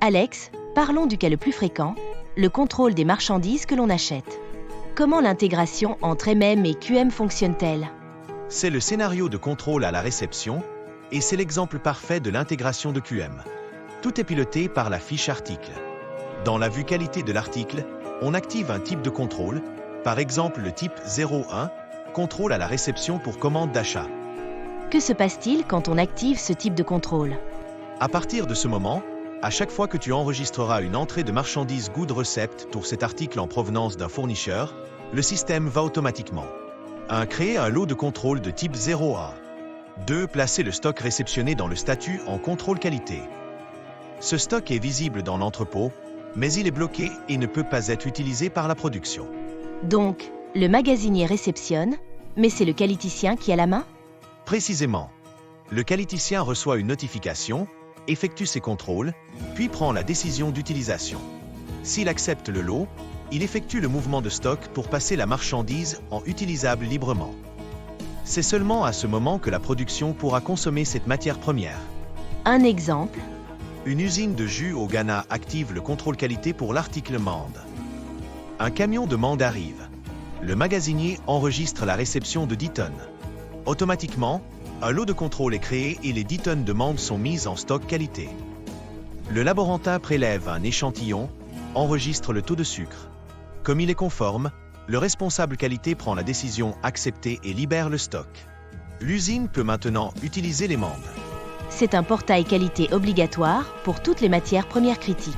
Alex, parlons du cas le plus fréquent, le contrôle des marchandises que l'on achète. Comment l'intégration entre MM et QM fonctionne-t-elle? C'est le scénario de contrôle à la réception, et c'est l'exemple parfait de l'intégration de QM. Tout est piloté par la fiche article. Dans la vue qualité de l'article, on active un type de contrôle, par exemple le type 01, contrôle à la réception pour commande d'achat. Que se passe-t-il quand on active ce type de contrôle? À partir de ce moment, à chaque fois que tu enregistreras une entrée de marchandise Good Recept pour cet article en provenance d'un fournisseur, le système va automatiquement 1. Créer un lot de contrôle de type 0A. 2. Placer le stock réceptionné dans le statut en contrôle qualité. Ce stock est visible dans l'entrepôt, mais il est bloqué et ne peut pas être utilisé par la production. Donc, le magasinier réceptionne, mais c'est le qualiticien qui a la main? Précisément. Le qualiticien reçoit une notification, effectue ses contrôles, puis prend la décision d'utilisation. S'il accepte le lot, il effectue le mouvement de stock pour passer la marchandise en utilisable librement. C'est seulement à ce moment que la production pourra consommer cette matière première. Un exemple? Une usine de jus au Ghana active le contrôle qualité pour l'article Mande. Un camion de Mande arrive. Le magasinier enregistre la réception de 10 tonnes. Automatiquement, un lot de contrôle est créé et les 10 tonnes de Mande sont mises en stock qualité. Le laborantin prélève un échantillon, enregistre le taux de sucre. Comme il est conforme, le responsable qualité prend la décision acceptée et libère le stock. L'usine peut maintenant utiliser les Mandes. C'est un portail qualité obligatoire pour toutes les matières premières critiques.